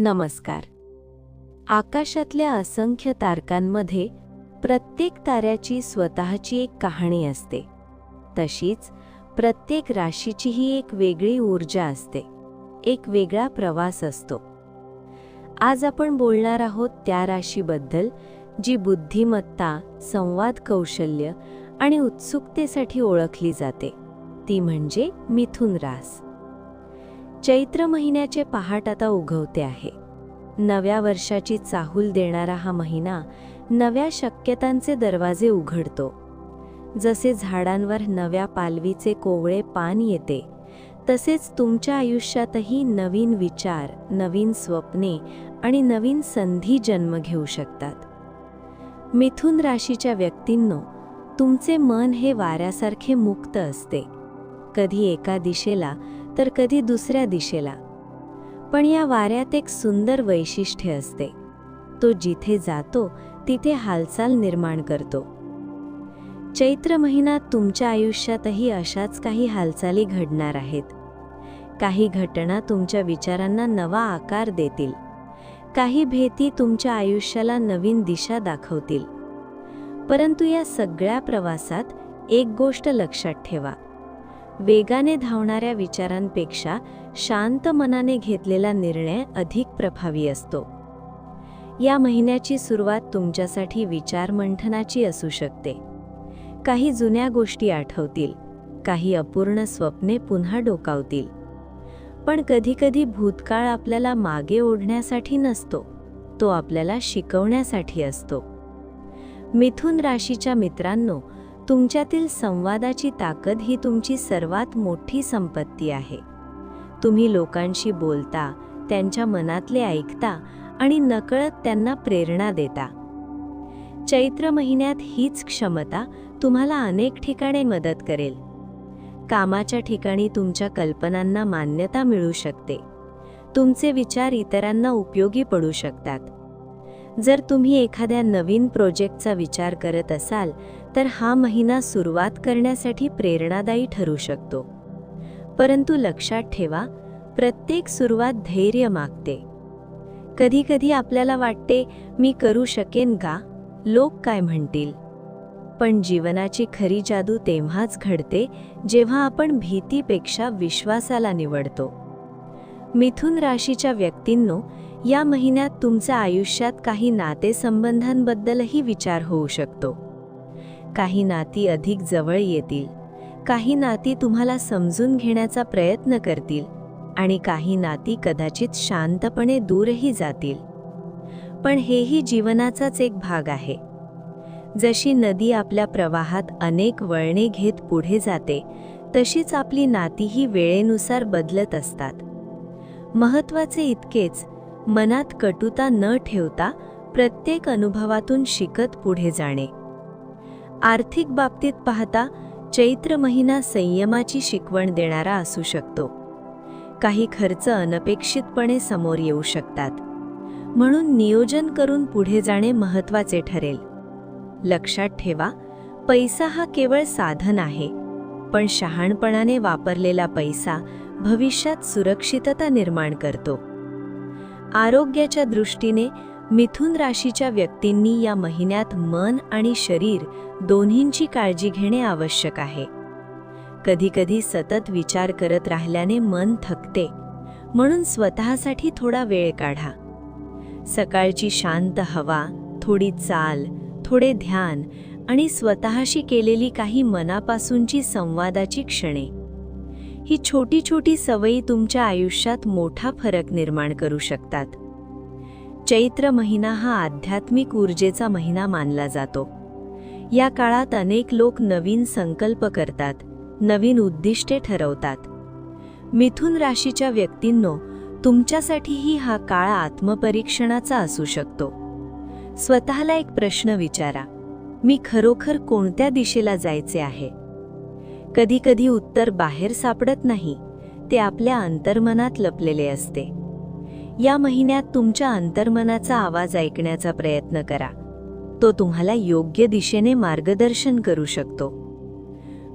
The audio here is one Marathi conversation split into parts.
नमस्कार. आकाशातल्या असंख्य तारकांमध्ये प्रत्येक ताऱ्याची स्वतःची एक कहाणी असते. तशीच प्रत्येक राशीचीही एक वेगळी ऊर्जा असते, एक वेगळा प्रवास असतो. आज आपण बोलणार आहोत त्या राशीबद्दल जी बुद्धिमत्ता, संवाद कौशल्य आणि उत्सुकतेसाठी ओळखली जाते. ती म्हणजे मिथुन रास. चैत्र महिन्याचे पहाट आता उगवते आहे. नव्या वर्षाची चाहूल देणारा हा महिना नव्या शक्यतांचे दरवाजे उघडतो. जसे झाडांवर नव्या पालवीचे कोवळे पान येते, तसेच तुमच्या आयुष्यातही नवीन विचार, नवीन स्वप्ने आणि नवीन संधी जन्म घेऊ शकतात. मिथुन राशीच्या व्यक्तींनो, तुमचे मन हे वाऱ्यासारखे मुक्त असते, कधी एका दिशेला तर कधी दुसऱ्या दिशेला. पण या वाऱ्यात एक सुंदर वैशिष्ट्य असते. तो जिथे जातो तिथे हालचाल निर्माण करतो. चैत्र महिन्यात तुमच्या आयुष्यातही अशाच काही हालचाली घडणार आहेत. काही घटना तुमच्या विचारांना नवा आकार देतील. काही भेटी तुमच्या आयुष्याला नवीन दिशा दाखवतील. परंतु या सगळ्या प्रवासात एक गोष्ट लक्षात ठेवा. वेगाने धावणाऱ्या विचारांपेक्षा शांत मनाने घेतलेला निर्णय अधिक प्रभावी असतो. या महिन्याची सुरुवात तुमच्यासाठी विचार मंथनाची असू शकते. काही जुन्या गोष्टी आठवतील, काही अपूर्ण स्वप्ने पुन्हा डोकावतील. पण कधीकधी भूतकाळ आपल्याला मागे ओढण्यासाठी नसतो, तो आपल्याला शिकवण्यासाठी असतो. मिथुन राशीच्या मित्रांनो, तुमच्यातील संवादाची ताकद ही तुमची सर्वात मोठी संपत्ती आहे. तुम्ही लोकांशी बोलता, त्यांच्या मनातले ऐकता आणि नकळत त्यांना प्रेरणा देता. चैत्र महिन्यात हीच क्षमता तुम्हाला अनेक ठिकाणी मदत करेल. कामाच्या ठिकाणी तुमच्या कल्पनांना मान्यता मिळू शकते. तुमचे विचार इतरांना उपयोगी पडू शकतात. जर तुम्ही एखाद्या नवीन प्रोजेक्टचा विचार करत असाल तर हा महिना सुरुवात करण्यासाठी प्रेरणादायी ठरू शकतो. परंतु लक्षात ठेवा, प्रत्येक सुरुवात धैर्य मागते. कधीकधी आपल्याला वाटते, मी करू शकेन का? लोक काय म्हणतील? पण जीवनाची खरी जादू तेव्हाच घडते जेव्हा आपण भीतीपेक्षा विश्वासाला निवडतो. मिथुन राशीच्या व्यक्तींनो, या महिन्यात तुमच्या आयुष्यात काही नातेसंबंधांबद्दलही विचार होऊ शकतो. काही नाती अधिक जवळ येतील, काही नाती तुम्हाला समजून घेण्याचा प्रयत्न करतील आणि काही नाती कदाचित शांतपणे दूरही जातील. पण हेही जीवनाचाच एक भाग आहे. जशी नदी आपल्या प्रवाहात अनेक वळणे घेत पुढे जाते, तशीच आपली नातीही वेळेनुसार बदलत असतात. महत्त्वाचे इतकेच, मनात कटुता न ठेवता प्रत्येक अनुभवातून शिकत पुढे जाणे. आर्थिक बाबतीत पाहता चैत्र महिना संयमाची शिकवण देणारा असू शकतो. काही खर्च अनपेक्षितपणे समोर येऊ शकतात. म्हणून नियोजन करून पुढे जाणे महत्त्वाचे ठरेल. लक्षात ठेवा, पैसा हा केवळ साधन आहे, पण शहाणपणाने वापरलेला पैसा भविष्यात सुरक्षितता निर्माण करतो. आरोग्याच्या दृष्टीने मिथुन राशीच्या व्यक्तींनी या महिन्यात मन आणि शरीर दोन्हींची काळजी घेणे आवश्यक आहे. कधीकधी सतत विचार करत राहिल्याने मन थकते, म्हणून स्वतःसाठी थोडा वेळ काढा. सकाळची शांत हवा, थोडी चाल, थोडे ध्यान आणि स्वतःशी केलेली काही मनापासूनची संवादाची क्षणे, ही छोटी छोटी सवयी तुमच्या आयुष्यात मोठा फरक निर्माण करू शकतात. चैत्र महिना हा आध्यात्मिक ऊर्जेचा महिना मानला जातो. या काळात अनेक लोक नवीन संकल्प करतात, नवीन उद्दिष्टे ठरवतात. मिथुन राशीच्या व्यक्तींनो, तुमच्यासाठीही हा काळ आत्मपरीक्षणाचा असू शकतो. स्वतःला एक प्रश्न विचारा, मी खरोखर कोणत्या दिशेला जायचे आहे? कधीकधी उत्तर बाहेर सापडत नाही, ते आपल्या अंतर्मनात लपलेले असते. या महिन्यात तुमच्या अंतर्मनाचा आवाज ऐकण्याचा प्रयत्न करा. तो तुम्हाला योग्य दिशेने मार्गदर्शन करू शकतो.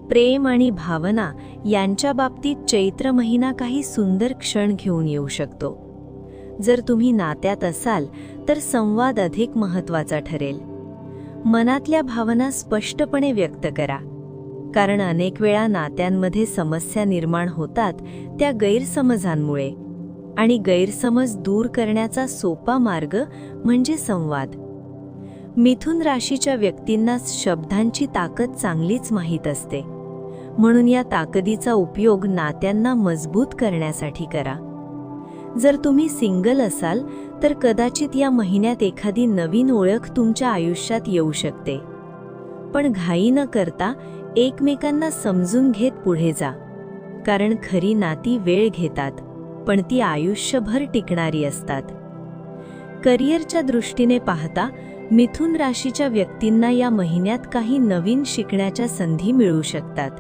प्रेम आणि भावना यांच्या बाबतीत चैत्र महिना काही सुंदर क्षण घेऊन येऊ शकतो. जर तुम्ही नात्यात असाल तर संवाद अधिक महत्त्वाचा ठरेल. मनातल्या भावना स्पष्टपणे व्यक्त करा, कारण अनेक वेळा नात्यांमध्ये समस्या निर्माण होतात त्या गैरसमजांमुळे, आणि गैरसमज दूर करण्याचा सोपा मार्ग म्हणजे संवाद. मिथुन राशीच्या व्यक्तींना शब्दांची ताकद चांगलीच माहीत असते, म्हणून या ताकदीचा उपयोग नात्यांना मजबूत करण्यासाठी करा. जर तुम्ही सिंगल असाल तर कदाचित या महिन्यात एखादी नवीन ओळख तुमच्या आयुष्यात येऊ शकते. पण घाई न करता एकमेकांना समजून घेत पुढे जा, कारण खरी नाती वेळ घेतात, पण ती आयुष्यभर टिकणारी असतात. करिअरच्या दृष्टीने पाहता मिथुन राशीच्या व्यक्तींना या महिन्यात काही नवीन शिकण्याच्या संधी मिळू शकतात.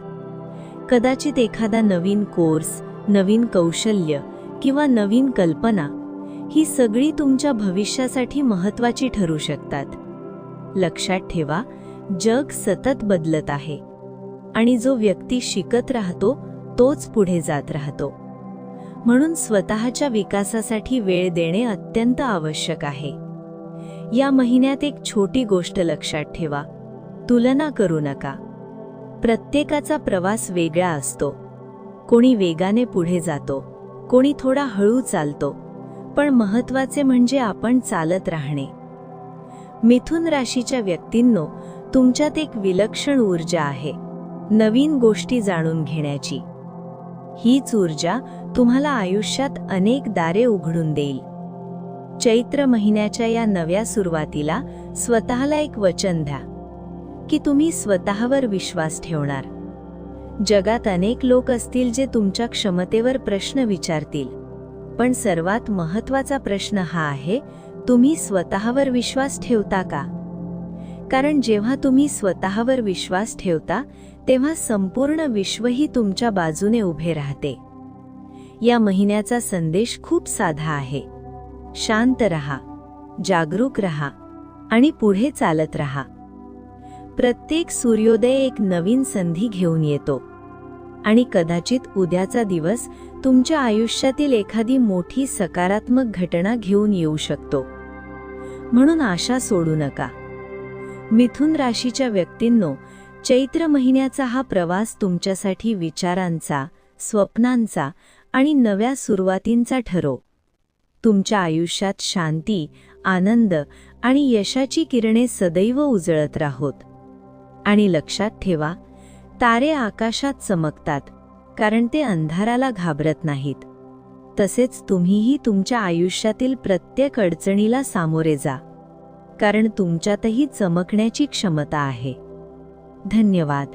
कदाचित एखादा नवीन कोर्स, नवीन कौशल्य किंवा नवीन कल्पना, ही सगळी तुमच्या भविष्यासाठी महत्त्वाची ठरू शकतात. लक्षात ठेवा, जग सतत बदलत आहे आणि जो व्यक्ती शिकत राहतो तोच पुढे जात राहतो. म्हणून स्वतःच्या विकासासाठी वेळ देणे अत्यंत आवश्यक आहे. या महिन्यात एक छोटी गोष्ट लक्षात ठेवा, तुलना करू नका. प्रत्येकाचा प्रवास वेगळा असतो. कोणी वेगाने पुढे जातो, कोणी थोडा हळू चालतो, पण महत्त्वाचे म्हणजे आपण चालत राहणे. मिथुन राशीच्या व्यक्तींनो, तुमच्यात एक विलक्षण ऊर्जा आहे, नवीन गोष्टी जाणून घेण्याची. हीच ऊर्जा तुम्हाला आयुष्यात अनेक दारे उघडून देईल. चैत्र महिन्याच्या या नव्या सुरुवातीला स्वतःला एक वचन द्या की तुम्ही स्वतःवर विश्वास ठेवणार. जगात अनेक लोक असतील जे तुमच्या क्षमतेवर प्रश्न विचारतील, पण सर्वात महत्त्वाचा प्रश्न हा आहे, तुम्ही स्वतःवर विश्वास ठेवता का? कारण जेव्हा तुम्ही स्वतःवर विश्वास ठेवता तेव्हा संपूर्ण विश्वही तुमच्या बाजूने उभे राहते. या महिन्याचा संदेश खूप साधा आहे. शांत रहा, जागरूक रहा आणि पुढे चालत रहा. प्रत्येक सूर्योदय एक नवीन संधी घेऊन येतो आणि कदाचित उद्याचा दिवस तुमच्या आयुष्यातील एखादी मोठी सकारात्मक घटना घेऊन येऊ शकतो. म्हणून आशा सोडू नका. मिथुन राशीच्या व्यक्तींनो, चैत्र महिन्याचा हा प्रवास तुमच्यासाठी विचारांचा, स्वप्नांचा आणि नव्या सुरुवातींचा ठरो. तुमच्या आयुष्यात शांती, आनंद आणि यशाची किरणे सदैव उजळत राहोत. आणि लक्षात ठेवा, तारे आकाशात चमकतात कारण ते अंधाराला घाबरत नाहीत. तसेच तुम्हीही तुमच्या आयुष्यातील प्रत्येक अडचणीला सामोरे जा, कारण तुमच्यातही चमकण्याची क्षमता आहे. धन्यवाद.